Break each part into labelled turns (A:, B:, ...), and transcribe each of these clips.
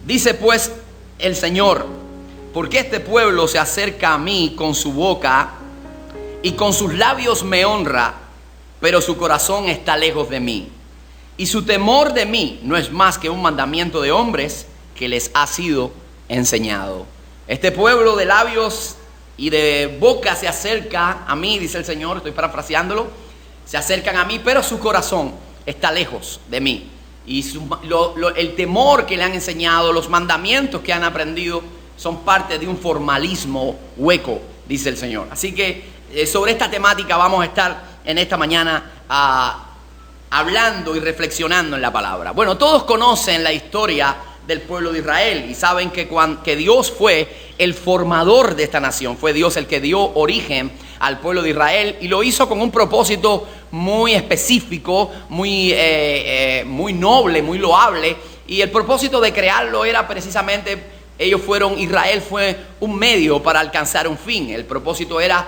A: Dice pues el Señor: porque este pueblo se acerca a mí con su boca y con sus labios me honra, pero su corazón está lejos de mí. Y su temor de mí no es más que un mandamiento de hombres que les ha sido enseñado. Este pueblo de labios y de boca se acerca a mí, dice el Señor, estoy parafraseándolo, se acercan a mí, pero su corazón está lejos de mí. Y el temor que le han enseñado, los mandamientos que han aprendido, son parte de un formalismo hueco, dice el Señor. Así que sobre esta temática vamos a estar en esta mañana hablando y reflexionando en la palabra. Bueno, todos conocen la historia del pueblo de Israel y saben que Dios fue el formador de esta nación. Fue Dios el que dio origen al pueblo de Israel y lo hizo con un propósito muy específico, muy noble, muy loable. Y el propósito de crearlo era precisamente, Israel fue un medio para alcanzar un fin. El propósito era,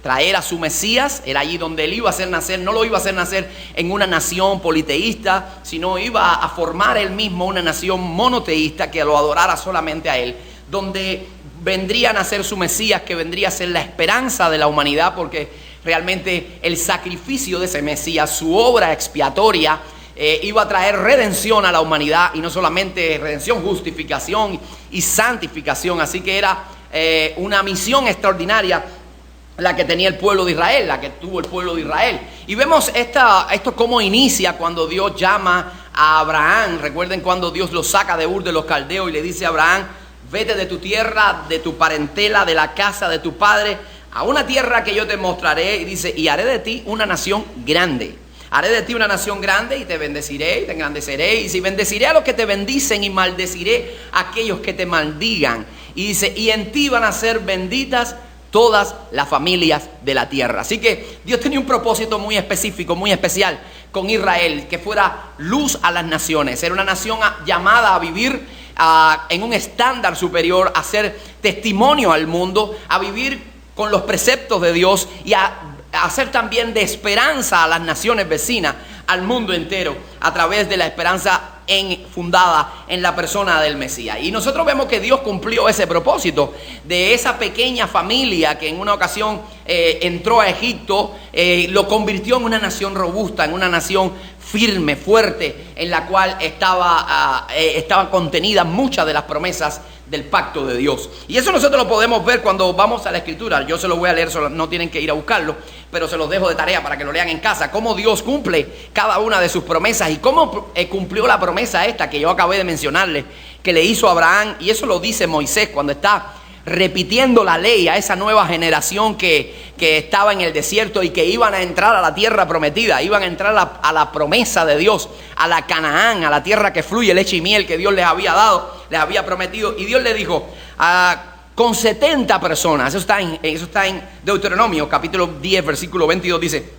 A: traer a su Mesías. Era allí donde él iba a hacer nacer. No lo iba a hacer nacer en una nación politeísta, sino iba a formar él mismo una nación monoteísta que lo adorara solamente a él, donde vendría a nacer su Mesías, que vendría a ser la esperanza de la humanidad, porque realmente el sacrificio de ese Mesías, su obra expiatoria, iba a traer redención a la humanidad, y no solamente redención, justificación y santificación. Así que era una misión extraordinaria la que tenía el pueblo de Israel, la que tuvo el pueblo de Israel. Y vemos esto cómo inicia cuando Dios llama a Abraham. Recuerden cuando Dios lo saca de Ur de los Caldeos y le dice a Abraham: vete de tu tierra, de tu parentela, de la casa de tu padre, a una tierra que yo te mostraré. Y dice: y haré de ti una nación grande. Haré de ti una nación grande y te bendeciré y te engrandeceré. Y si bendeciré a los que te bendicen y maldeciré a aquellos que te maldigan. Y dice: y en ti van a ser benditas todas las familias de la tierra. Así que Dios tenía un propósito muy específico, muy especial con Israel, que fuera luz a las naciones. Era una nación llamada a vivir en un estándar superior, a ser testimonio al mundo, a vivir con los preceptos de Dios y a ser también de esperanza a las naciones vecinas, al mundo entero, a través de la esperanza fundada en la persona del Mesías. Y nosotros vemos que Dios cumplió ese propósito de esa pequeña familia que en una ocasión entró a Egipto, lo convirtió en una nación robusta, en una nación firme, fuerte, en la cual estaban contenidas muchas de las promesas del pacto de Dios. Y eso nosotros lo podemos ver cuando vamos a la Escritura. Yo se lo voy a leer, no tienen que ir a buscarlo, pero se los dejo de tarea para que lo lean en casa. Cómo Dios cumple cada una de sus promesas y cómo cumplió la promesa esta que yo acabé de mencionarles, que le hizo a Abraham. Y eso lo dice Moisés cuando está repitiendo la ley a esa nueva generación que estaba en el desierto y que iban a entrar a la tierra prometida, iban a entrar a la promesa de Dios, a la Canaán, a la tierra que fluye leche y miel, que Dios les había dado, les había prometido. Y Dios le dijo: con 70 personas, eso está en Deuteronomio capítulo 10 versículo 22, dice: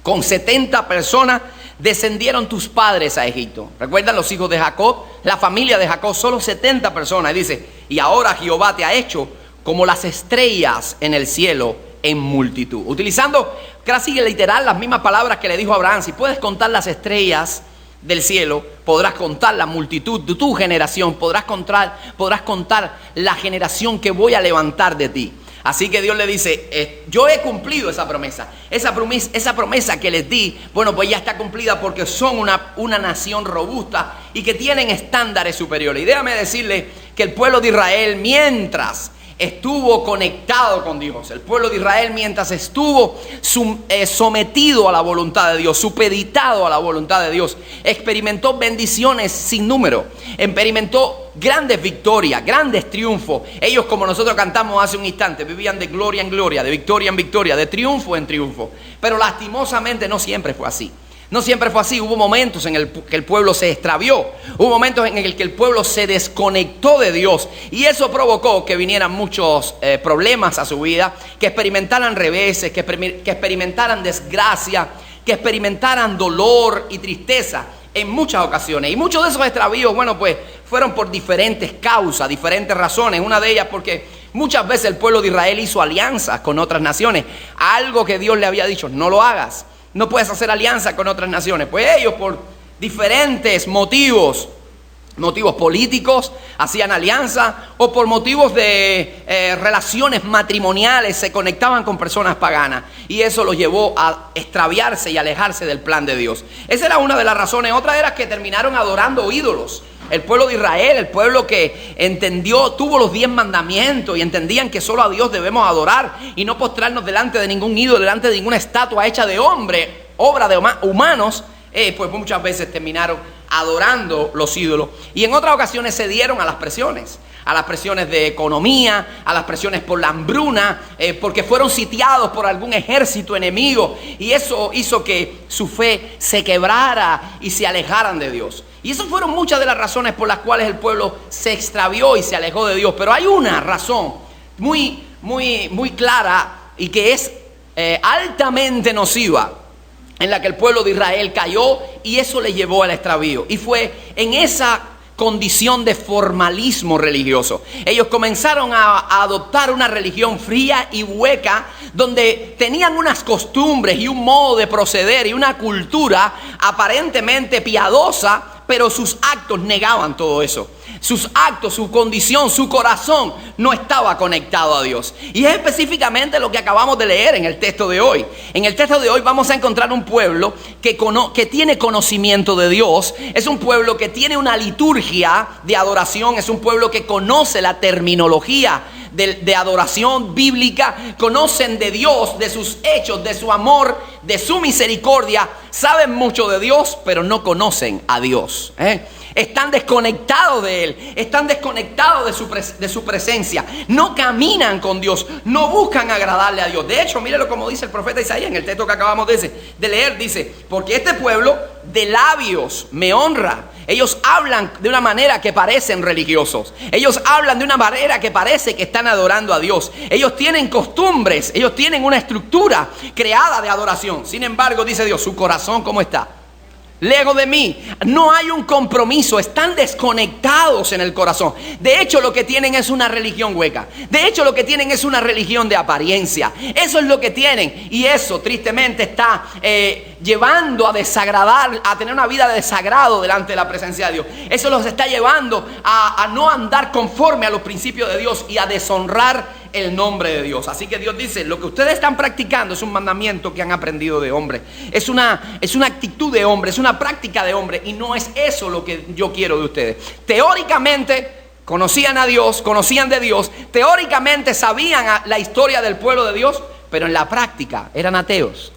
A: con 70 personas descendieron tus padres a Egipto. ¿Recuerdan los hijos de Jacob? La familia de Jacob, solo 70 personas. Y dice: y ahora Jehová te ha hecho como las estrellas en el cielo en multitud. Utilizando casi literal las mismas palabras que le dijo a Abraham: si puedes contar las estrellas del cielo, podrás contar la multitud de tu generación, podrás contar la generación que voy a levantar de ti. Así que Dios le dice: yo he cumplido esa promesa. Esa promesa que les di, pues ya está cumplida, porque son una nación robusta y que tienen estándares superiores. Y déjame decirle que el pueblo de Israel, mientras estuvo conectado con Dios, el pueblo de Israel, mientras estuvo sometido a la voluntad de Dios, supeditado a la voluntad de Dios, experimentó bendiciones sin número, experimentó grandes victorias, grandes triunfos. Ellos, como nosotros cantamos hace un instante, vivían de gloria en gloria, de victoria en victoria, de triunfo en triunfo. Pero lastimosamente no siempre fue así. No siempre fue así. Hubo momentos en que el pueblo se extravió. Hubo momentos en el que el pueblo se desconectó de Dios. Y eso provocó que vinieran muchos problemas a su vida, que experimentaran reveses, que experimentaran desgracia, que experimentaran dolor y tristeza en muchas ocasiones. Y muchos de esos extravíos, fueron por diferentes causas, diferentes razones. Una de ellas porque muchas veces el pueblo de Israel hizo alianzas con otras naciones. Algo que Dios le había dicho: no lo hagas. No puedes hacer alianza con otras naciones. Pues ellos, por diferentes motivos, motivos políticos, hacían alianza, o por motivos de relaciones matrimoniales se conectaban con personas paganas, y eso los llevó a extraviarse y alejarse del plan de Dios. Esa era una de las razones. Otra era que terminaron adorando ídolos. El pueblo de Israel, el pueblo que entendió, tuvo los 10 mandamientos y entendían que solo a Dios debemos adorar y no postrarnos delante de ningún ídolo, delante de ninguna estatua hecha de hombre, obra de humanos, pues muchas veces terminaron adorando los ídolos. Y en otras ocasiones se dieron a las presiones de economía, a las presiones por la hambruna, porque fueron sitiados por algún ejército enemigo, y eso hizo que su fe se quebrara y se alejaran de Dios. Y esas fueron muchas de las razones por las cuales el pueblo se extravió y se alejó de Dios. Pero hay una razón muy clara y que es altamente nociva, en la que el pueblo de Israel cayó, y eso le llevó al extravío. Y fue en esa condición de formalismo religioso. Ellos comenzaron a adoptar una religión fría y hueca, donde tenían unas costumbres y un modo de proceder y una cultura aparentemente piadosa, pero sus actos negaban todo eso. Sus actos, su condición, su corazón no estaba conectado a Dios. Y es específicamente lo que acabamos de leer en el texto de hoy. En el texto de hoy vamos a encontrar un pueblo que tiene conocimiento de Dios. Es un pueblo que tiene una liturgia de adoración. Es un pueblo que conoce la terminología de adoración bíblica. Conocen de Dios, de sus hechos, de su amor, de su misericordia. Saben mucho de Dios, pero no conocen a Dios. Están desconectados de Él, están desconectados de su presencia, no caminan con Dios, no buscan agradarle a Dios. De hecho, mírelo como dice el profeta Isaías en el texto que acabamos de leer, dice: porque este pueblo de labios me honra. Ellos hablan de una manera que parecen religiosos, ellos hablan de una manera que parece que están adorando a Dios. Ellos tienen costumbres, ellos tienen una estructura creada de adoración. Sin embargo, dice Dios, su corazón ¿cómo está? Lejos de mí. No hay un compromiso, están desconectados en el corazón. De hecho, lo que tienen es una religión hueca. De hecho, lo que tienen es una religión de apariencia. Eso es lo que tienen, y eso tristemente está llevando a desagradar, a tener una vida de desagrado delante de la presencia de Dios. Eso los está llevando a no andar conforme a los principios de Dios y a deshonrar el nombre de Dios. Así que Dios dice: lo que ustedes están practicando es un mandamiento que han aprendido de hombre, es una actitud de hombre, es una práctica de hombre, y no es eso lo que yo quiero de ustedes. Teóricamente conocían a Dios, conocían de Dios, teóricamente sabían la historia del pueblo de Dios, pero en la práctica eran ateos.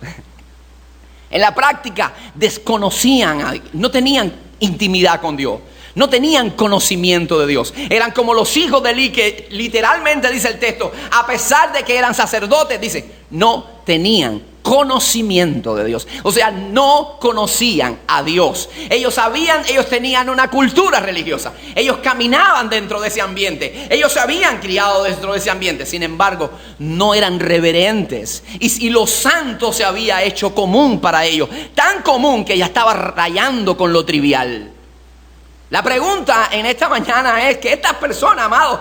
A: En la práctica desconocían, no tenían intimidad con Dios, no tenían conocimiento de Dios. Eran como los hijos de Eli, que literalmente dice el texto, a pesar de que eran sacerdotes, dice, no tenían conocimiento de Dios. O sea, no conocían a Dios. Ellos tenían una cultura religiosa. Ellos caminaban dentro de ese ambiente. Ellos se habían criado dentro de ese ambiente. Sin embargo, no eran reverentes. Y lo santo se había hecho común para ellos. Tan común que ya estaba rayando con lo trivial. La pregunta en esta mañana es que estas personas, amados,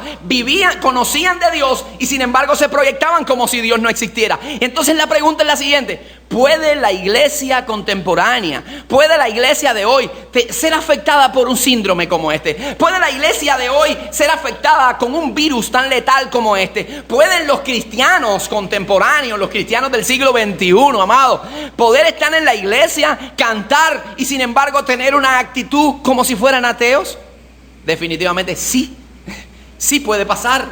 A: conocían de Dios y sin embargo se proyectaban como si Dios no existiera. Entonces la pregunta es la siguiente: ¿puede la iglesia contemporánea, puede la iglesia de hoy ser afectada por un síndrome como este? ¿Puede la iglesia de hoy ser afectada con un virus tan letal como este? ¿Pueden los cristianos contemporáneos, los cristianos del siglo XXI, amados, poder estar en la iglesia, cantar y sin embargo tener una actitud como si fueran ateos? Definitivamente sí, sí puede pasar.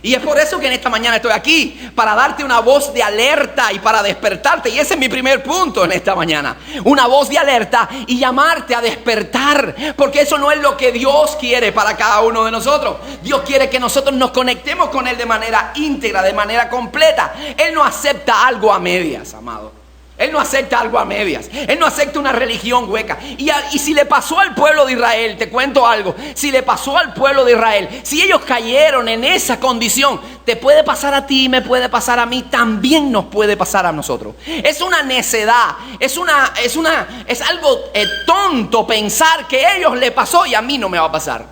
A: Y es por eso que en esta mañana estoy aquí, para darte una voz de alerta y para despertarte. Y ese es mi primer punto en esta mañana, una voz de alerta y llamarte a despertar, porque eso no es lo que Dios quiere para cada uno de nosotros. Dios quiere que nosotros nos conectemos con Él de manera íntegra, de manera completa. Él no acepta algo a medias, amado. Él no acepta algo a medias. Él no acepta una religión hueca. Y si le pasó al pueblo de Israel, te cuento algo. Si le pasó al pueblo de Israel, si ellos cayeron en esa condición, te puede pasar a ti, me puede pasar a mí, también nos puede pasar a nosotros. Es una necedad, es algo tonto pensar que a ellos le pasó y a mí no me va a pasar.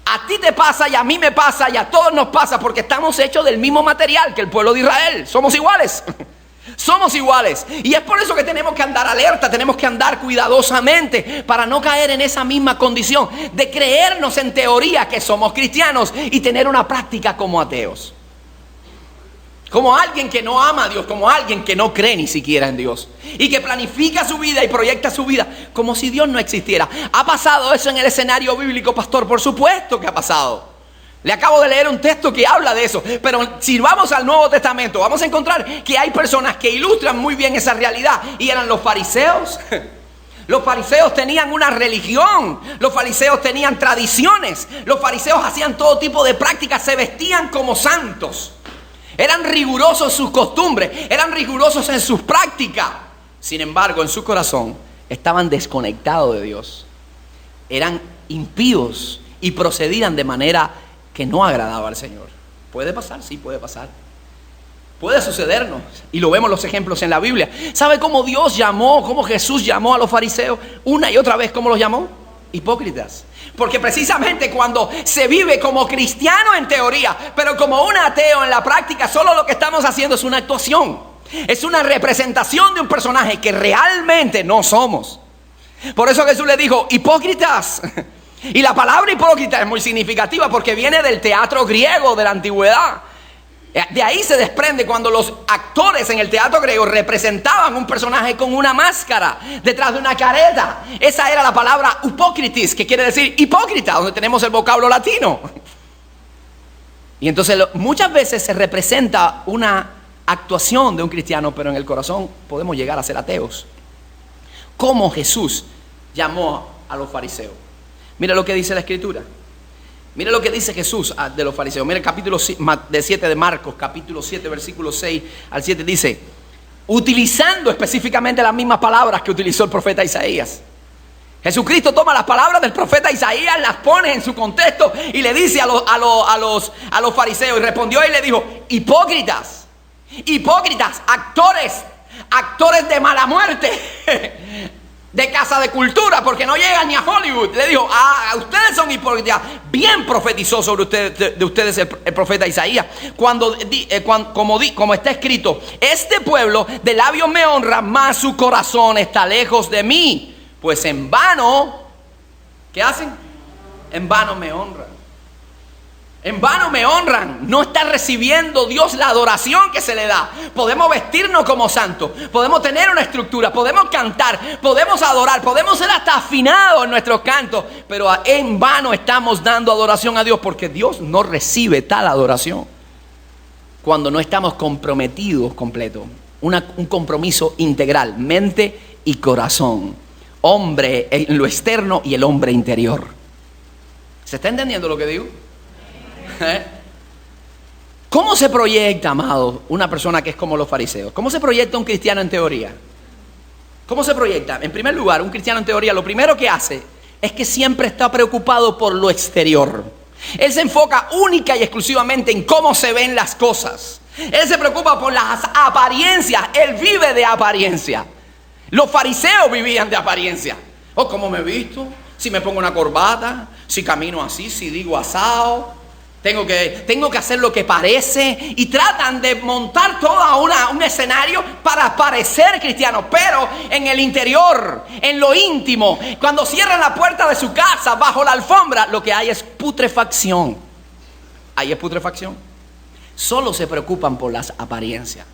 A: A ti te pasa y a mí me pasa y a todos nos pasa, porque estamos hechos del mismo material que el pueblo de Israel. Somos iguales. Somos iguales. Y es por eso que tenemos que andar alerta, tenemos que andar cuidadosamente para no caer en esa misma condición de creernos en teoría que somos cristianos y tener una práctica como ateos. Como alguien que no ama a Dios, como alguien que no cree ni siquiera en Dios. Y que planifica su vida y proyecta su vida como si Dios no existiera. ¿Ha pasado eso en el escenario bíblico, pastor? Por supuesto que ha pasado. Le acabo de leer un texto que habla de eso. Pero si vamos al Nuevo Testamento, vamos a encontrar que hay personas que ilustran muy bien esa realidad. Y eran los fariseos. Los fariseos tenían una religión. Los fariseos tenían tradiciones. Los fariseos hacían todo tipo de prácticas. Se vestían como santos. Eran rigurosos en sus costumbres, eran rigurosos en sus prácticas. Sin embargo, en su corazón estaban desconectados de Dios. Eran impíos y procedían de manera que no agradaba al Señor. ¿Puede pasar? Sí, puede pasar. Puede sucedernos. Y lo vemos los ejemplos en la Biblia. ¿Sabe cómo Dios llamó, cómo Jesús llamó a los fariseos? Una y otra vez, ¿cómo los llamó? Hipócritas. Porque precisamente cuando se vive como cristiano en teoría, pero como un ateo en la práctica, solo lo que estamos haciendo es una actuación. Es una representación de un personaje que realmente no somos. Por eso Jesús le dijo, hipócritas. Y la palabra hipócrita es muy significativa porque viene del teatro griego de la antigüedad. De ahí se desprende cuando los actores en el teatro griego representaban un personaje con una máscara detrás de una careta. Esa era la palabra hipócritis, que quiere decir hipócrita, donde tenemos el vocablo latino. Y entonces muchas veces se representa una actuación de un cristiano, pero en el corazón podemos llegar a ser ateos. ¿Cómo Jesús llamó a los fariseos? Mira lo que dice la Escritura. Mira lo que dice Jesús de los fariseos. Mira el capítulo 7 de Marcos, capítulo 7, versículo 6 al 7. Dice, utilizando específicamente las mismas palabras que utilizó el profeta Isaías. Jesucristo toma las palabras del profeta Isaías, las pone en su contexto y le dice a los fariseos. Y respondió y le dijo, hipócritas, actores de mala muerte. De casa de cultura, porque no llegan ni a Hollywood. Le dijo, ustedes son hipócritas. Bien profetizó sobre ustedes el profeta Isaías. Como está escrito, este pueblo de labios me honra, mas su corazón está lejos de mí. Pues en vano, ¿qué hacen? En vano me honran. En vano me honran. No está recibiendo Dios la adoración que se le da. Podemos vestirnos como santos, podemos tener una estructura, podemos cantar, podemos adorar, podemos ser hasta afinados en nuestros cantos, pero en vano estamos dando adoración a Dios, porque Dios no recibe tal adoración cuando no estamos comprometidos completo. Un compromiso integral, mente y corazón. Hombre en lo externo y el hombre interior. ¿Se está entendiendo lo que digo? ¿Cómo se proyecta, amado, una persona que es como los fariseos? ¿Cómo se proyecta un cristiano en teoría? ¿Cómo se proyecta? En primer lugar, un cristiano en teoría, lo primero que hace es que siempre está preocupado por lo exterior. Él se enfoca única y exclusivamente en cómo se ven las cosas. Él se preocupa por las apariencias. Él vive de apariencia. Los fariseos vivían de apariencia. Oh, ¿cómo me he visto? Si me pongo una corbata, si camino así, si digo asado. Tengo que hacer lo que parece. Y tratan de montar todo un escenario para parecer cristianos. Pero en el interior, en lo íntimo, cuando cierran la puerta de su casa, bajo la alfombra, lo que hay es putrefacción. Ahí es putrefacción. Solo se preocupan por las apariencias.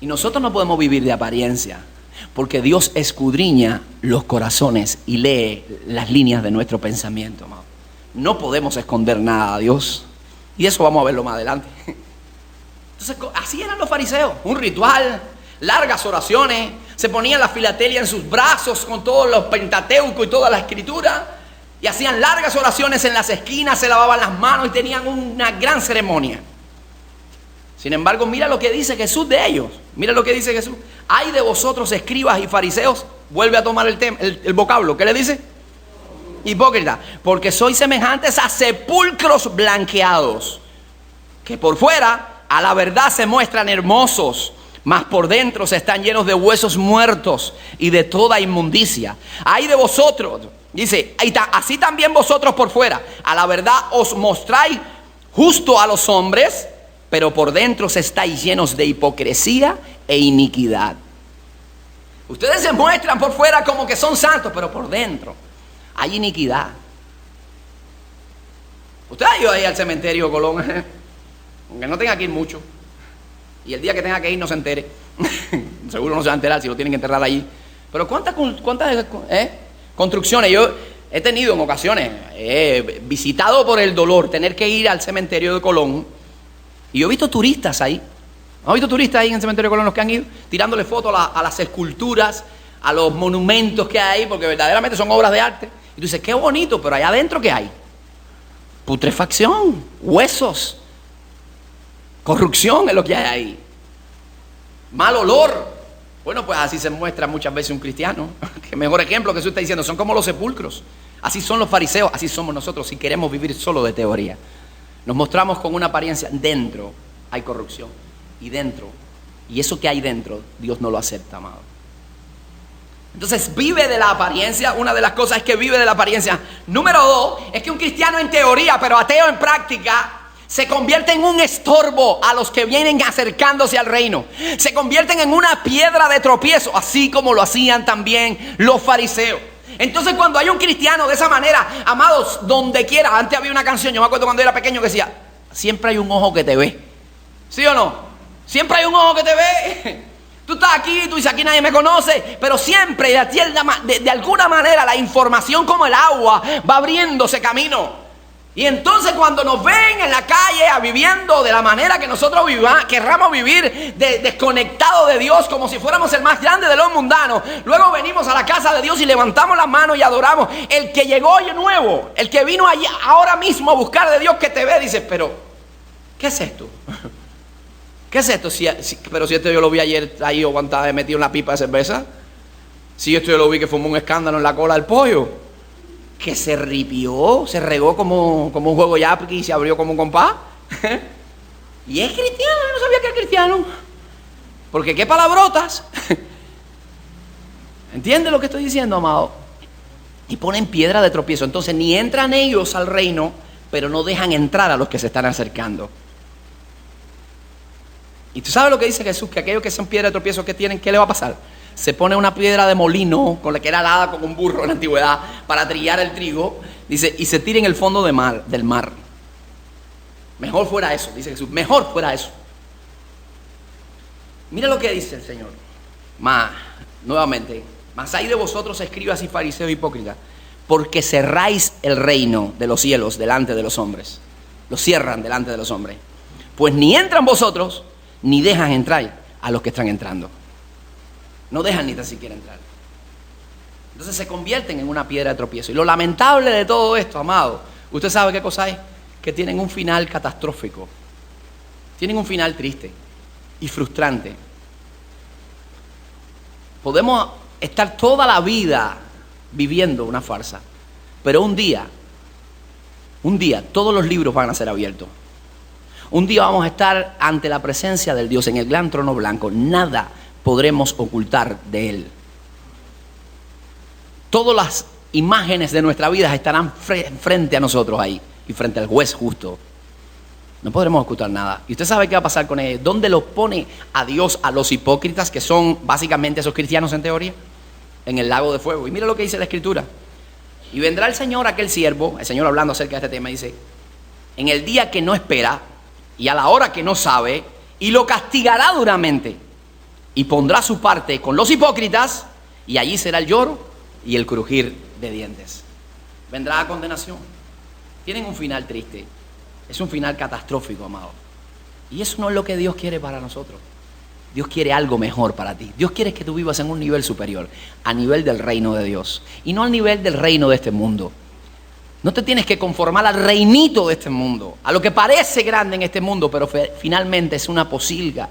A: Y nosotros no podemos vivir de apariencia, porque Dios escudriña los corazones y lee las líneas de nuestro pensamiento, amado. No podemos esconder nada a Dios. Y eso vamos a verlo más adelante. Entonces, así eran los fariseos. Un ritual, largas oraciones. Se ponían la filatelia en sus brazos con todos los pentateucos y toda la escritura. Y hacían largas oraciones en las esquinas, se lavaban las manos y tenían una gran ceremonia. Sin embargo, mira lo que dice Jesús de ellos. Mira lo que dice Jesús. Ay de vosotros, escribas y fariseos. Vuelve a tomar el vocablo. ¿Qué le dice? Hipócrita, porque sois semejantes a sepulcros blanqueados, que por fuera a la verdad se muestran hermosos, mas por dentro se están llenos de huesos muertos y de toda inmundicia. Ay de vosotros, dice, así también vosotros por fuera a la verdad os mostráis justo a los hombres, pero por dentro se estáis llenos de hipocresía e iniquidad. Ustedes se muestran por fuera como que son santos, pero por dentro hay iniquidad. Usted ha ido ahí al cementerio Colón, aunque no tenga que ir mucho, y el día que tenga que ir no se entere. Seguro no se va a enterar si lo tienen que enterrar allí. Pero ¿cuántas construcciones? Yo he tenido en ocasiones, visitado por el dolor, tener que ir al cementerio de Colón, y yo he visto turistas ahí. ¿No he visto turistas ahí en el cementerio de Colón, los que han ido tirándole fotos a las esculturas, a los monumentos que hay, porque verdaderamente son obras de arte? Y tú dices, qué bonito, pero allá adentro ¿qué hay? Putrefacción, huesos, corrupción es lo que hay ahí. Mal olor. Bueno, pues así se muestra muchas veces un cristiano. Qué mejor ejemplo que Jesús está diciendo, son como los sepulcros. Así son los fariseos, así somos nosotros si queremos vivir solo de teoría. Nos mostramos con una apariencia, dentro hay corrupción. Y dentro, y eso que hay dentro, Dios no lo acepta, amado. Entonces vive de la apariencia. Una de las cosas es que vive de la apariencia. Número 2, es que un cristiano en teoría, pero ateo en práctica, se convierte en un estorbo a los que vienen acercándose al reino. Se convierten en una piedra de tropiezo, así como lo hacían también los fariseos. Entonces cuando hay un cristiano de esa manera, amados, donde quiera. Antes había una canción, yo me acuerdo cuando era pequeño, que decía, siempre hay un ojo que te ve. ¿Sí o no? Siempre hay un ojo que te ve. Tú estás aquí, tú dices, aquí nadie me conoce, pero siempre de alguna manera la información, como el agua, va abriéndose camino. Y entonces cuando nos ven en la calle viviendo de la manera que nosotros querramos vivir, desconectados de Dios, como si fuéramos el más grande de los mundanos, luego venimos a la casa de Dios y levantamos las manos y adoramos. El que llegó hoy nuevo, el que vino allí ahora mismo a buscar de Dios, que te ve, dice, pero ¿qué es esto? ¿Qué es esto? Pero si esto yo lo vi ayer ahí aguantado, metido en la pipa de cerveza. Si esto yo lo vi que fumó un escándalo en la cola del pollo. Que se ripió, se regó como un juego yapqui y se abrió como un compás. Y es cristiano, yo no sabía que era cristiano. Porque qué palabrotas. ¿Entiendes lo que estoy diciendo, amado? Y ponen piedra de tropiezo. Entonces ni entran ellos al reino, pero no dejan entrar a los que se están acercando. Y tú sabes lo que dice Jesús, que aquellos que son piedra de tropiezo que tienen, ¿qué le va a pasar? Se pone una piedra de molino, con la que era alada como un burro en la antigüedad, para trillar el trigo, dice, y se tira en el fondo del mar. Mejor fuera eso, dice Jesús, mejor fuera eso. Mira lo que dice el Señor. Nuevamente, mas hay de vosotros, escribas y fariseos hipócritas, porque cerráis el reino de los cielos delante de los hombres. Lo cierran delante de los hombres. Pues ni entran vosotros, ni dejan entrar a los que están entrando. No dejan ni tan siquiera entrar. Entonces se convierten en una piedra de tropiezo. Y lo lamentable de todo esto, amado, ¿usted sabe qué cosa es? Que tienen un final catastrófico. Tienen un final triste y frustrante. Podemos estar toda la vida viviendo una farsa, pero un día, todos los libros van a ser abiertos. Un día vamos a estar ante la presencia del Dios en el gran trono blanco. Nada podremos ocultar de Él. Todas las imágenes de nuestra vida estarán frente a nosotros ahí y frente al juez justo. No podremos ocultar nada. ¿Y usted sabe qué va a pasar con ellos? ¿Dónde los pone a Dios a los hipócritas, que son básicamente esos cristianos en teoría? En el lago de fuego. Y mira lo que dice la Escritura. Y vendrá el Señor, aquel siervo, el Señor hablando acerca de este tema, dice, en el día que no espera y a la hora que no sabe, y lo castigará duramente, y pondrá su parte con los hipócritas, y allí será el lloro y el crujir de dientes. Vendrá a condenación. Tienen un final triste. Es un final catastrófico, amado. Y eso no es lo que Dios quiere para nosotros. Dios quiere algo mejor para ti. Dios quiere que tú vivas en un nivel superior, a nivel del reino de Dios, y no al nivel del reino de este mundo. No te tienes que conformar al reinito de este mundo, a lo que parece grande en este mundo, pero finalmente es una posilga,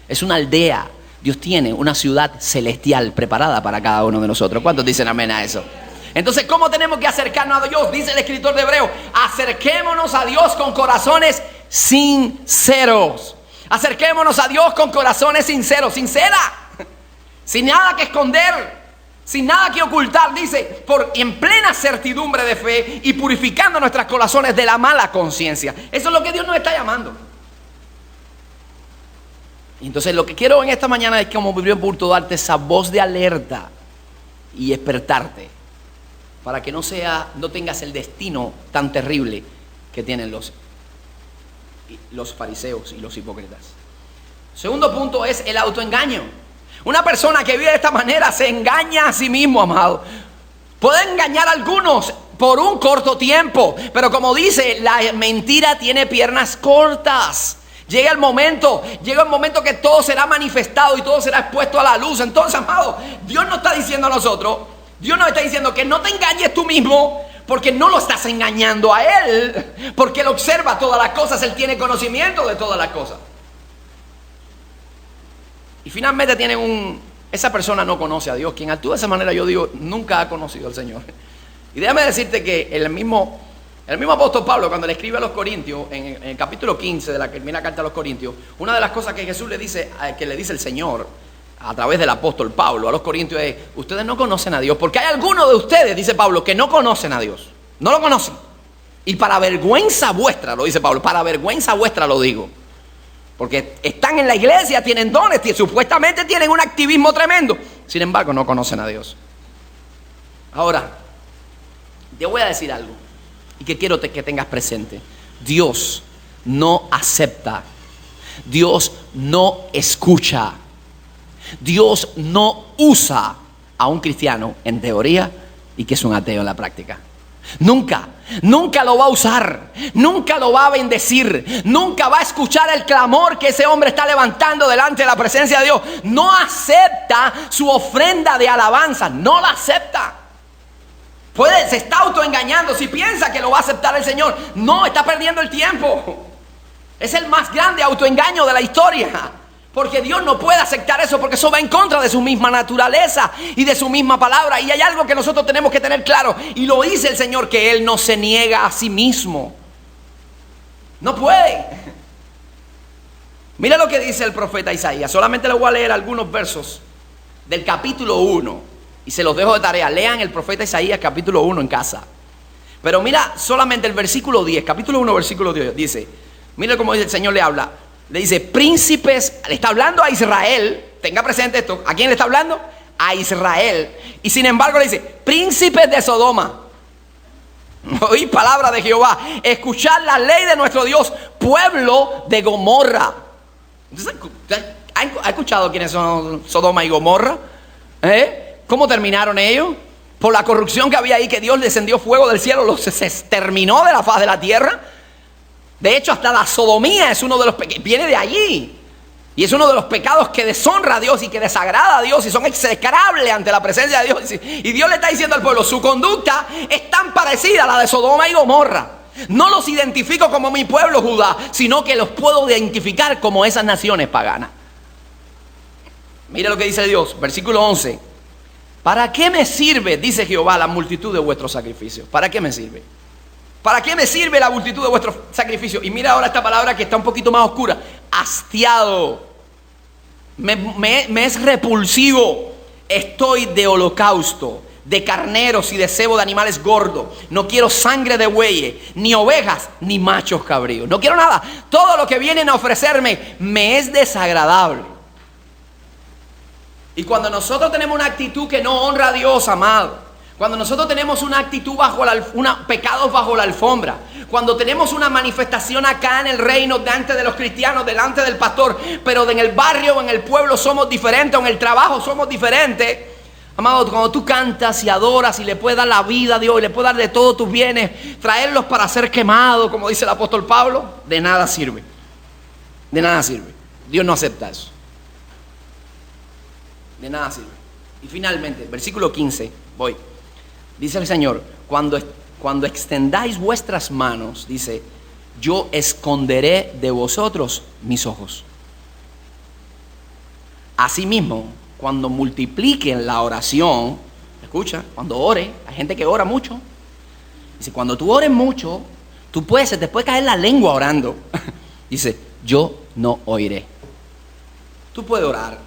A: es una aldea. Dios tiene una ciudad celestial preparada para cada uno de nosotros. ¿Cuántos dicen amén a eso? Entonces, ¿cómo tenemos que acercarnos a Dios? Dice el escritor de Hebreos, acerquémonos a Dios con corazones sinceros. Acerquémonos a Dios con corazones sinceros, sincera, sin nada que esconder, sin nada que ocultar, dice, en plena certidumbre de fe y purificando nuestros corazones de la mala conciencia. Eso es lo que Dios nos está llamando. Entonces lo que quiero en esta mañana es, como vivió en Burto, darte esa voz de alerta y despertarte para que no tengas el destino tan terrible que tienen los fariseos y los hipócritas. Segundo punto es el autoengaño. Una persona que vive de esta manera se engaña a sí mismo, amado. Puede engañar a algunos por un corto tiempo, pero como dice, la mentira tiene piernas cortas. Llega el momento que todo será manifestado y todo será expuesto a la luz. Entonces, amado, Dios nos está diciendo a nosotros, Dios nos está diciendo que no te engañes tú mismo, porque no lo estás engañando a Él, porque Él observa todas las cosas, Él tiene conocimiento de todas las cosas. Y finalmente esa persona no conoce a Dios. Quien actúa de esa manera, yo digo, nunca ha conocido al Señor. Y déjame decirte que el mismo apóstol Pablo, cuando le escribe a los Corintios, en el capítulo 15 de la primera carta a los Corintios, una de las cosas que Jesús le dice el Señor a través del apóstol Pablo a los Corintios es: ustedes no conocen a Dios, porque hay algunos de ustedes, dice Pablo, que no conocen a Dios. No lo conocen. Y para vergüenza vuestra, lo dice Pablo, para vergüenza vuestra lo digo. Porque están en la iglesia, tienen dones, supuestamente tienen un activismo tremendo. Sin embargo, no conocen a Dios. Ahora, te voy a decir algo y que quiero que tengas presente. Dios no acepta. Dios no escucha. Dios no usa a un cristiano en teoría y que es un ateo en la práctica. Nunca lo va a usar, nunca lo va a bendecir, nunca va a escuchar el clamor que ese hombre está levantando delante de la presencia de Dios. No acepta su ofrenda de alabanza, no la acepta. Se está autoengañando si piensa que lo va a aceptar el Señor. No, está perdiendo el tiempo. Es el más grande autoengaño de la historia. Porque Dios no puede aceptar eso, porque eso va en contra de su misma naturaleza y de su misma palabra. Y hay algo que nosotros tenemos que tener claro, y lo dice el Señor, que Él no se niega a sí mismo. No puede. Mira lo que dice el profeta Isaías. Solamente le voy a leer algunos versos del capítulo 1 y se los dejo de tarea. Lean el profeta Isaías capítulo 1 en casa. Pero mira solamente el versículo 10, capítulo 1 versículo 10, dice, mira cómo el Señor le habla. Le dice: príncipes, le está hablando a Israel. Tenga presente esto. ¿A quién le está hablando? A Israel. Y sin embargo le dice: príncipes de Sodoma, oí palabra de Jehová, escuchad la ley de nuestro Dios, pueblo de Gomorra. ¿Ha escuchado quiénes son Sodoma y Gomorra? ¿Cómo terminaron ellos? Por la corrupción que había ahí, que Dios descendió fuego del cielo, los exterminó de la faz de la tierra. De hecho, hasta la sodomía es uno de los pecados, viene de allí. Y es uno de los pecados que deshonra a Dios y que desagrada a Dios y son execrables ante la presencia de Dios. Y Dios le está diciendo al pueblo: su conducta es tan parecida a la de Sodoma y Gomorra. No los identifico como mi pueblo Judá, sino que los puedo identificar como esas naciones paganas. Mira lo que dice Dios, versículo 11. ¿Para qué me sirve, dice Jehová, la multitud de vuestros sacrificios? ¿Para qué me sirve? ¿Para qué me sirve la multitud de vuestros sacrificios? Y mira ahora esta palabra que está un poquito más oscura. Hastiado. Me es repulsivo. Estoy de holocausto, de carneros y de cebo de animales gordos. No quiero sangre de bueyes, ni ovejas, ni machos cabríos. No quiero nada. Todo lo que vienen a ofrecerme me es desagradable. Y cuando nosotros tenemos una actitud que no honra a Dios, amado, cuando nosotros tenemos una actitud pecados bajo la alfombra, cuando tenemos una manifestación acá en el reino delante de los cristianos, delante del pastor, pero en el barrio o en el pueblo somos diferentes, o en el trabajo somos diferentes, amado, cuando tú cantas y adoras y le puedes dar la vida a Dios y le puedes dar de todos tus bienes, traerlos para ser quemados, como dice el apóstol Pablo, de nada sirve. De nada sirve. Dios no acepta eso. De nada sirve. Y finalmente, versículo 15, voy. Dice el Señor: cuando extendáis vuestras manos, dice, yo esconderé de vosotros mis ojos. Asimismo, cuando multipliquen la oración, escucha, cuando ore, hay gente que ora mucho. Dice, cuando tú ores mucho, se te puede caer la lengua orando. Dice, yo no oiré. Tú puedes orar.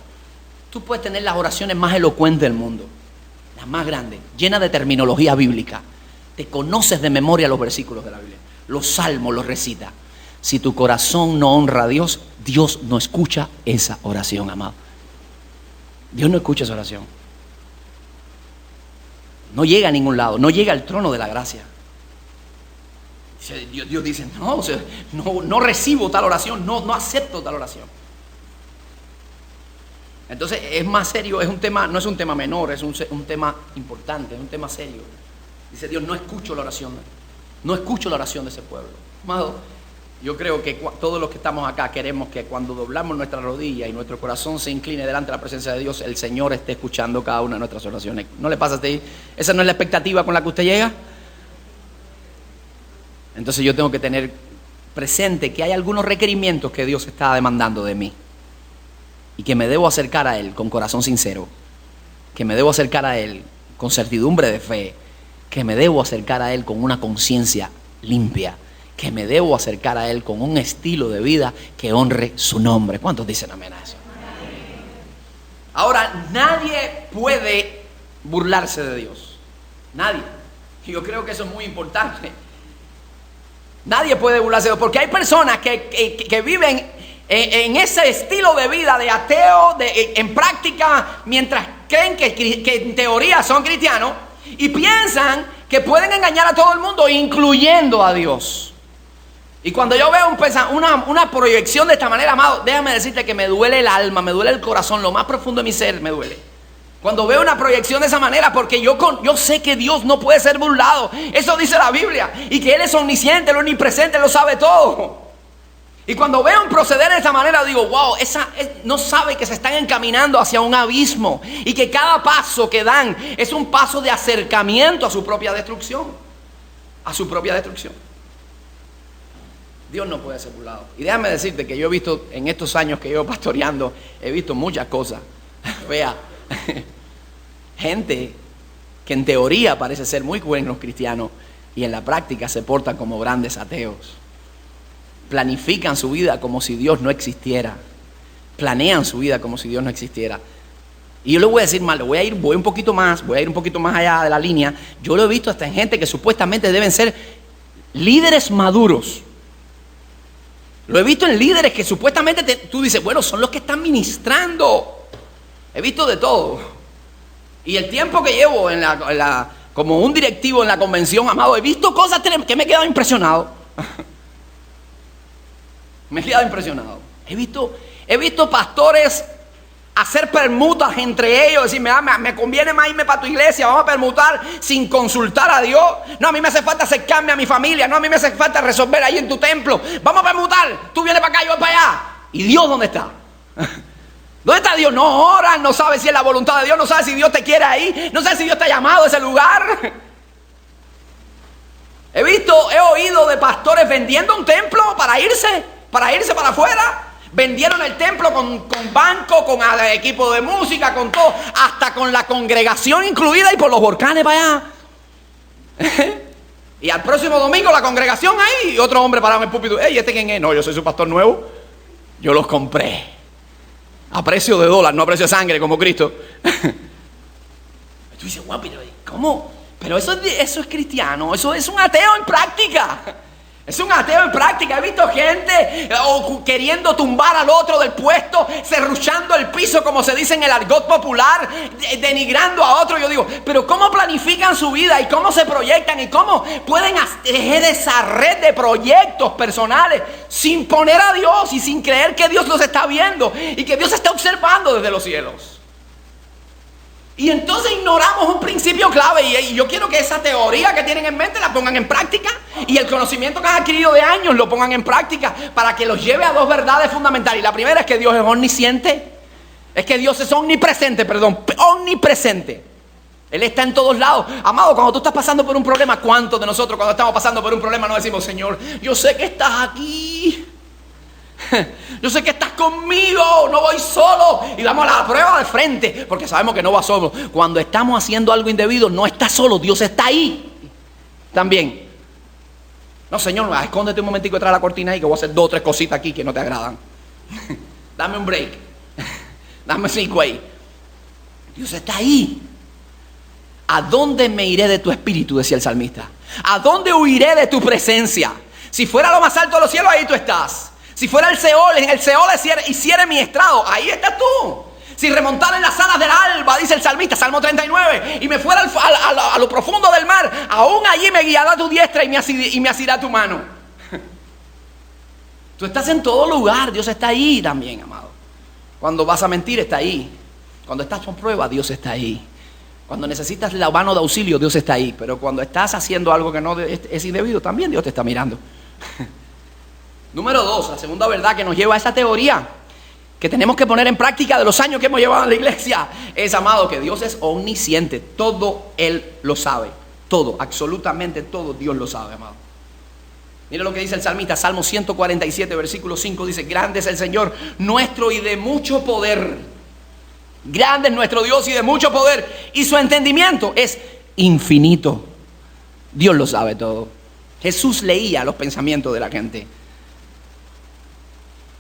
A: Tú puedes tener las oraciones más elocuentes del mundo, las más grandes, llenas de terminología bíblica. Te conoces de memoria los versículos de la Biblia, los salmos los recitas. Si tu corazón no honra a Dios, Dios no escucha esa oración, amado. Dios no escucha esa oración. No llega a ningún lado, no llega al trono de la gracia. Dios dice, no, no recibo tal oración, no acepto tal oración. Entonces es más serio, es un tema, no es un tema menor, es un tema importante, es un tema serio. Dice Dios, no escucho la oración de ese pueblo. Amado, yo creo que todos los que estamos acá queremos que cuando doblamos nuestra rodilla y nuestro corazón se incline delante de la presencia de Dios, el Señor esté escuchando cada una de nuestras oraciones. ¿No le pasa a usted? ¿Esa no es la expectativa con la que usted llega? Entonces yo tengo que tener presente que hay algunos requerimientos que Dios está demandando de mí y que me debo acercar a Él con corazón sincero, que me debo acercar a Él con certidumbre de fe, que me debo acercar a Él con una conciencia limpia, que me debo acercar a Él con un estilo de vida que honre su nombre. ¿Cuántos dicen amén a eso? Ahora, nadie puede burlarse de Dios. Nadie. Y yo creo que eso es muy importante. Nadie puede burlarse de Dios, porque hay personas que viven en ese estilo de vida de ateo, en práctica, mientras creen que en teoría son cristianos, y piensan que pueden engañar a todo el mundo, incluyendo a Dios. Y cuando yo veo una proyección de esta manera, amado, déjame decirte que me duele el alma, me duele el corazón, lo más profundo de mi ser me duele. Cuando veo una proyección de esa manera, porque yo sé que Dios no puede ser burlado. Eso dice la Biblia. Y que Él es omnisciente, Él es omnipresente, Él lo sabe todo. Y cuando veo un proceder de esa manera, digo, wow, no sabe que se están encaminando hacia un abismo. Y que cada paso que dan es un paso de acercamiento a su propia destrucción. A su propia destrucción. Dios no puede ser burlado. Y déjame decirte que yo he visto, en estos años que llevo pastoreando, he visto muchas cosas feas. Gente que en teoría parece ser muy buenos cristianos y en la práctica se portan como grandes ateos. Planifican su vida como si Dios no existiera. Planean su vida como si Dios no existiera. Y yo le voy a decir más, voy a ir un poquito más allá de la línea. Yo lo he visto hasta en gente que supuestamente deben ser líderes maduros. Lo he visto en líderes que supuestamente tú dices, bueno, son los que están ministrando. He visto de todo. Y el tiempo que llevo como un directivo en la convención, amado, he visto cosas que me he quedado impresionado. Me he quedado impresionado. He visto pastores hacer permutas entre ellos, decir, me conviene más irme para tu iglesia, vamos a permutar sin consultar a Dios. No, a mí me hace falta acercarme a mi familia, no, a mí me hace falta resolver ahí en tu templo. Vamos a permutar, tú vienes para acá, yo voy para allá. ¿Y Dios dónde está? ¿Dónde está Dios? No oran, no sabe si es la voluntad de Dios, no sabe si Dios te quiere ahí, no sabe si Dios te ha llamado a ese lugar. He oído de pastores vendiendo un templo para irse para afuera. Vendieron el templo con banco, con equipo de música, con todo, hasta con la congregación incluida y por los volcanes para allá. Y al próximo domingo la congregación ahí y otro hombre parado en el púlpito. ¿Y este quién es? No, yo soy su pastor nuevo. Yo los compré a precio de dólar, no a precio de sangre como Cristo. Tú dices, guau, pero ¿cómo? Pero eso es cristiano, eso es un ateo en práctica. Es un ateo en práctica. He visto gente queriendo tumbar al otro del puesto, serruchando el piso, como se dice en el argot popular, denigrando a otro. Yo digo, pero ¿cómo planifican su vida? ¿Y cómo se proyectan? ¿Y cómo pueden hacer esa red de proyectos personales sin poner a Dios y sin creer que Dios los está viendo y que Dios está observando desde los cielos? Y entonces ignoramos un principio clave, y yo quiero que esa teoría que tienen en mente la pongan en práctica, y el conocimiento que han adquirido de años lo pongan en práctica para que los lleve a dos verdades fundamentales. Y la primera es que Dios es omnisciente, es que Dios es omnipresente. Él está en todos lados. Amado, cuando tú estás pasando por un problema, ¿cuántos de nosotros cuando estamos pasando por un problema no decimos, Señor, yo sé que estás aquí? Yo sé que estás conmigo, no voy solo. Y damos la prueba de frente, porque sabemos que no va solo. Cuando estamos haciendo algo indebido, no está solo, Dios está ahí también. No, Señor, escóndete un momentico detrás de la cortina ahí, que voy a hacer 2 o 3 cositas aquí que no te agradan. Dame un break. Dame 5 ahí. Dios está ahí. ¿A dónde me iré de tu espíritu?, decía el salmista. ¿A dónde huiré de tu presencia? Si fuera lo más alto de los cielos, ahí tú estás. Si fuera el Seol, en el Seol hiciere mi estrado, ahí estás tú. Si remontara en las alas del alba, dice el salmista, Salmo 39, y me fuera a lo profundo del mar, aún allí me guiará tu diestra y me asirá tu mano. Tú estás en todo lugar, Dios está ahí también, amado. Cuando vas a mentir, está ahí. Cuando estás con prueba, Dios está ahí. Cuando necesitas la mano de auxilio, Dios está ahí. Pero cuando estás haciendo algo que no es indebido, también Dios te está mirando. Número 2, la segunda verdad que nos lleva a esa teoría que tenemos que poner en práctica de los años que hemos llevado en la iglesia es, amado, que Dios es omnisciente. Todo Él lo sabe. Todo, absolutamente todo Dios lo sabe, amado. Mira lo que dice el salmista, Salmo 147, versículo 5, dice: grande es el Señor nuestro y de mucho poder. Grande es nuestro Dios y de mucho poder. Y su entendimiento es infinito. Dios lo sabe todo. Jesús leía los pensamientos de la gente.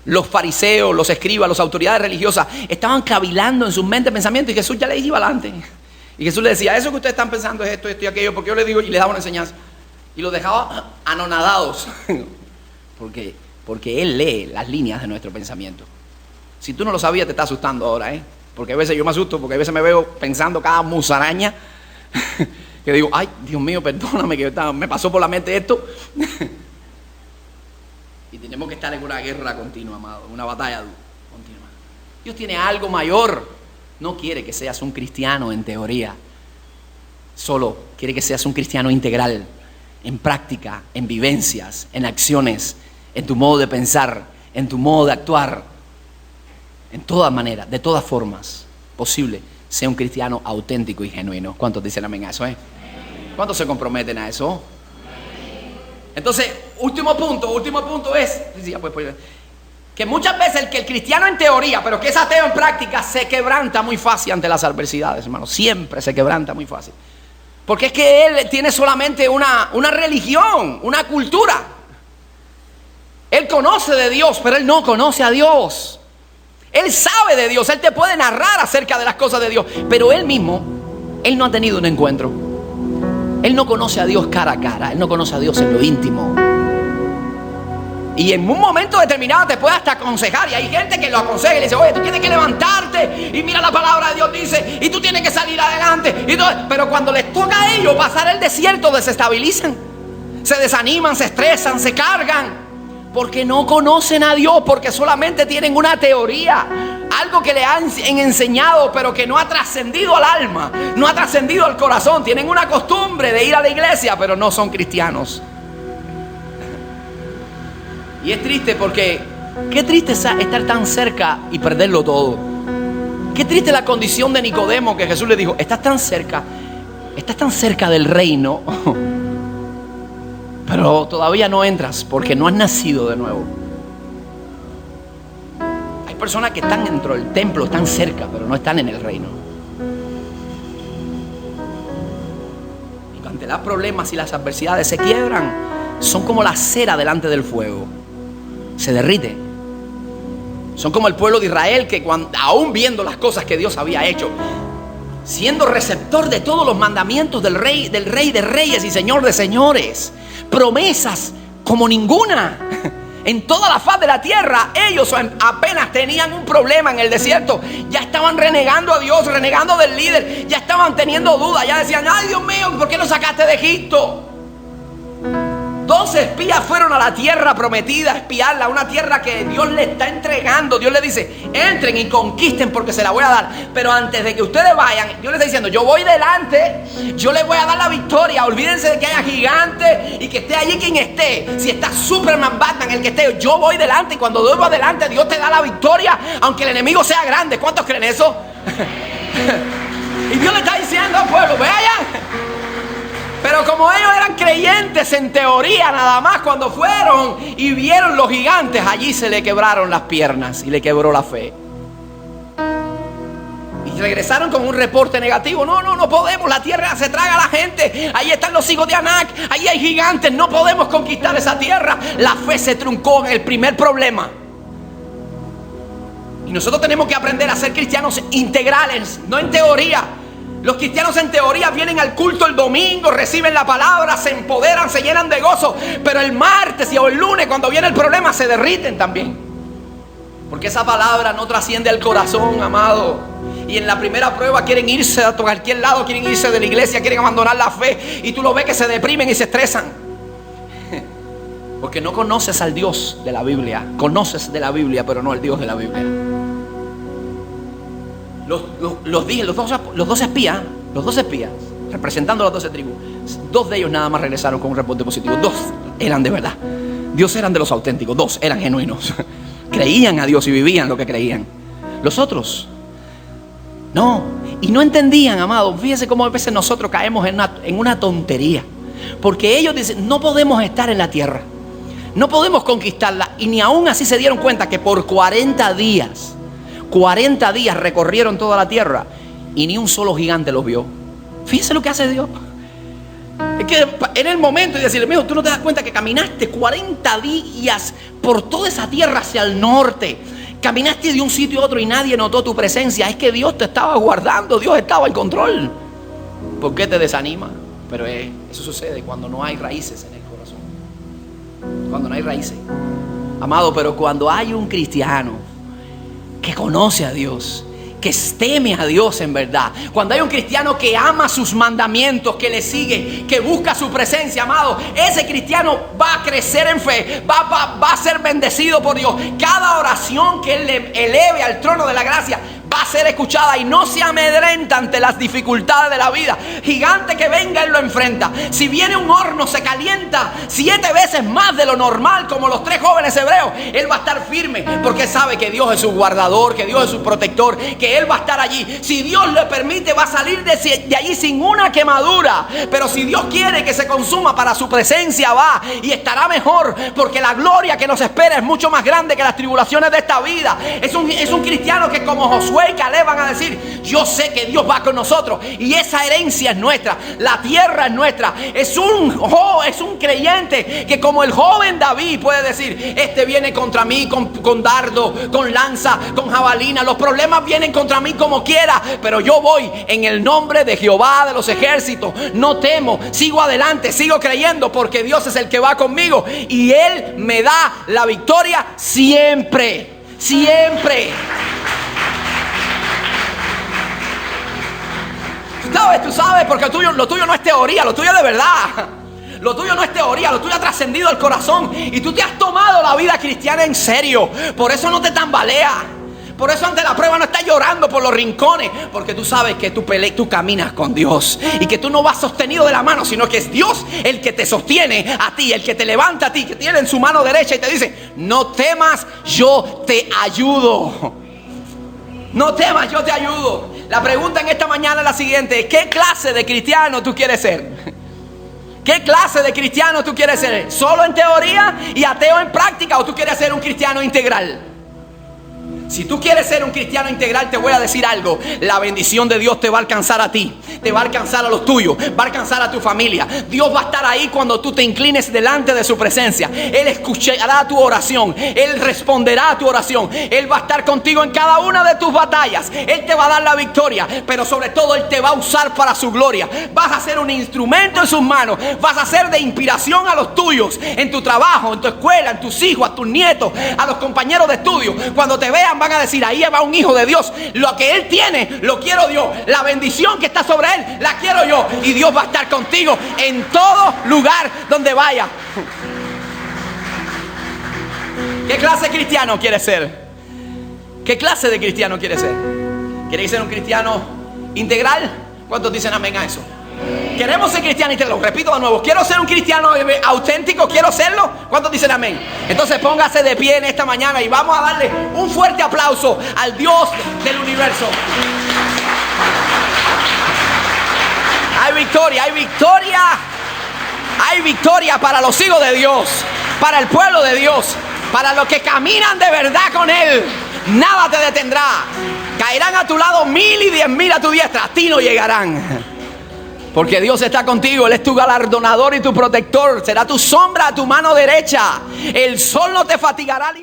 A: Los fariseos, los escribas, las autoridades religiosas estaban cavilando en sus mentes pensamientos y Jesús ya les iba adelante. Y Jesús les decía: eso que ustedes están pensando es esto, esto y aquello, porque yo les digo, y les daba una enseñanza. Y los dejaba anonadados. Porque Él lee las líneas de nuestro pensamiento. Si tú no lo sabías, te está asustando ahora, ¿eh? Porque a veces yo me asusto, porque a veces me veo pensando cada musaraña que digo: ay, Dios mío, perdóname, que me pasó por la mente esto. Y tenemos que estar en una guerra continua, amado, una batalla continua. Dios tiene algo mayor. No quiere que seas un cristiano en teoría, solo quiere que seas un cristiano integral, en práctica, en vivencias, en acciones, en tu modo de pensar, en tu modo de actuar. En todas maneras, de todas formas posible, sea un cristiano auténtico y genuino. ¿Cuántos dicen amén a eso? ¿Cuántos se comprometen a eso? Entonces, último punto es que muchas veces el cristiano en teoría, pero que es ateo en práctica, se quebranta muy fácil ante las adversidades, hermano. Siempre se quebranta muy fácil. Porque es que él tiene solamente una religión, una cultura. Él conoce de Dios, pero él no conoce a Dios. Él sabe de Dios, él te puede narrar acerca de las cosas de Dios, pero él mismo, él no ha tenido un encuentro. Él no conoce a Dios cara a cara, él no conoce a Dios en lo íntimo. Y en un momento determinado te puede hasta aconsejar, y hay gente que lo aconseja y le dice: oye, tú tienes que levantarte, y mira la palabra de Dios dice, y tú tienes que salir adelante. Pero cuando les toca a ellos pasar el desierto, desestabilizan, se desaniman, se estresan, se cargan. Porque no conocen a Dios, porque solamente tienen una teoría, algo que le han enseñado, pero que no ha trascendido al alma, no ha trascendido al corazón. Tienen una costumbre de ir a la iglesia, pero no son cristianos. Y es triste porque, qué triste es estar tan cerca y perderlo todo. Qué triste la condición de Nicodemo, que Jesús le dijo: estás tan cerca del reino, pero todavía no entras porque no has nacido de nuevo. Hay personas que están dentro del templo, están cerca, pero no están en el reino. Y ante los problemas y las adversidades se quiebran. Son como la cera delante del fuego. Se derrite. Son como el pueblo de Israel que aún viendo las cosas que Dios había hecho, siendo receptor de todos los mandamientos del rey de reyes y señor de señores, promesas como ninguna en toda la faz de la tierra, ellos apenas tenían un problema en el desierto, ya estaban renegando a Dios, renegando del líder, ya estaban teniendo dudas, ya decían: ay, Dios mío, ¿por qué nos sacaste de Egipto? 12 espías fueron a la tierra prometida a espiarla, una tierra que Dios le está entregando. Dios le dice: entren y conquisten porque se la voy a dar. Pero antes de que ustedes vayan, Dios les está diciendo: yo voy delante, yo les voy a dar la victoria. Olvídense de que haya gigantes y que esté allí quien esté. Si está Superman, Batman, el que esté, yo voy delante. Y cuando Dios va delante, Dios te da la victoria, aunque el enemigo sea grande. ¿Cuántos creen eso? Y Dios le está diciendo al pueblo: vayan. Pero como ellos eran creyentes en teoría nada más, cuando fueron y vieron los gigantes, allí se le quebraron las piernas y le quebró la fe. Y regresaron con un reporte negativo: no podemos, la tierra se traga a la gente, ahí están los hijos de Anac, ahí hay gigantes, no podemos conquistar esa tierra. La fe se truncó en el primer problema. Y nosotros tenemos que aprender a ser cristianos integrales, no en teoría. Los cristianos en teoría vienen al culto el domingo, reciben la palabra, se empoderan, se llenan de gozo, pero el martes y o el lunes, cuando viene el problema, se derriten también. Porque esa palabra no trasciende al corazón, amado. Y en la primera prueba quieren irse a cualquier lado, quieren irse de la iglesia, quieren abandonar la fe. Y tú lo ves que se deprimen y se estresan. Porque no conoces al Dios de la Biblia. Conoces de la Biblia, pero no al Dios de la Biblia. Los dos espías, representando a las 12 tribus, 2 de ellos nada más regresaron con un reporte positivo. 2 eran de verdad. Dios eran de los auténticos, 2 eran genuinos. Creían a Dios y vivían lo que creían. Los otros, no. Y no entendían, amados. Fíjense cómo a veces nosotros caemos en una tontería. Porque ellos dicen, no podemos estar en la tierra. No podemos conquistarla. Y ni aún así se dieron cuenta que por 40 días recorrieron toda la tierra y ni un solo gigante los vio. Fíjense lo que hace Dios. Es que en el momento de decirle, mijo, tú no te das cuenta que caminaste 40 días por toda esa tierra hacia el norte. Caminaste de un sitio a otro y nadie notó tu presencia. Es que Dios te estaba guardando, Dios estaba en control. ¿Por qué te desanima? Pero eso sucede cuando no hay raíces en el corazón. Cuando no hay raíces. Amado, pero cuando hay un cristiano que conoce a Dios, que teme a Dios en verdad, cuando hay un cristiano que ama sus mandamientos, que le sigue, que busca su presencia, amado, ese cristiano va a crecer en fe, va a ser bendecido por Dios. Cada oración que él le eleve al trono de la gracia va a ser escuchada y no se amedrenta ante las dificultades de la vida. Gigante que venga, él lo enfrenta. Si viene un horno, se calienta 7 veces más de lo normal, como los 3 jóvenes hebreos, él va a estar firme, porque sabe que Dios es su guardador, que Dios es su protector, que él va a estar allí. Si Dios le permite, va a salir de allí sin una quemadura. Pero si Dios quiere que se consuma para su presencia, va y estará mejor, porque la gloria que nos espera es mucho más grande que las tribulaciones de esta vida. Es un cristiano que, como Josué y Caleb, van a decir, yo sé que Dios va con nosotros y esa herencia es nuestra, la tierra es nuestra. Es un creyente que, como el joven David, puede decir, este viene contra mí con dardo, con lanza, con jabalina, los problemas vienen contra mí como quiera, pero yo voy en el nombre de Jehová de los ejércitos, no temo, sigo adelante, sigo creyendo, porque Dios es el que va conmigo y Él me da la victoria siempre, siempre. Tú sabes, porque lo tuyo no es teoría, lo tuyo es de verdad. Lo tuyo no es teoría, lo tuyo ha trascendido el corazón. Y tú te has tomado la vida cristiana en serio. Por eso no te tambaleas. Por eso ante la prueba no estás llorando por los rincones. Porque tú sabes que tú caminas con Dios. Y que tú no vas sostenido de la mano, sino que es Dios el que te sostiene a ti, el que te levanta a ti, que tiene en su mano derecha y te dice, no temas, yo te ayudo. No temas, yo te ayudo. La pregunta en esta mañana es la siguiente: ¿qué clase de cristiano tú quieres ser? ¿Qué clase de cristiano tú quieres ser? ¿Solo en teoría y ateo en práctica, o tú quieres ser un cristiano integral? Si tú quieres ser un cristiano integral, te voy a decir algo: la bendición de Dios te va a alcanzar a ti, te va a alcanzar a los tuyos, va a alcanzar a tu familia. Dios va a estar ahí cuando tú te inclines delante de su presencia. Él escuchará tu oración, Él responderá a tu oración, Él va a estar contigo en cada una de tus batallas. Él te va a dar la victoria, pero sobre todo Él te va a usar para su gloria. Vas a ser un instrumento en sus manos, vas a ser de inspiración a los tuyos, en tu trabajo, en tu escuela, en tus hijos, a tus nietos, a los compañeros de estudio. Cuando te vean, van a decir, ahí va un hijo de Dios. Lo que él tiene, lo quiero yo. La bendición que está sobre él, la quiero yo. Y Dios va a estar contigo en todo lugar donde vaya. ¿Qué clase de cristiano quieres ser? ¿Qué clase de cristiano quieres ser? ¿Quieres ser un cristiano integral? ¿Cuántos dicen amén a eso? Queremos ser cristianos íntegros. Repito de nuevo, quiero ser un cristiano auténtico, quiero serlo. ¿Cuántos dicen amén? Entonces póngase de pie en esta mañana y vamos a darle un fuerte aplauso al Dios del universo. Hay victoria, hay victoria. Hay victoria para los hijos de Dios, para el pueblo de Dios, para los que caminan de verdad con Él. Nada te detendrá. Caerán a tu lado 1000 y 10.000 a tu diestra, a ti no llegarán. Porque Dios está contigo, Él es tu galardonador y tu protector. Será tu sombra a tu mano derecha. El sol no te fatigará.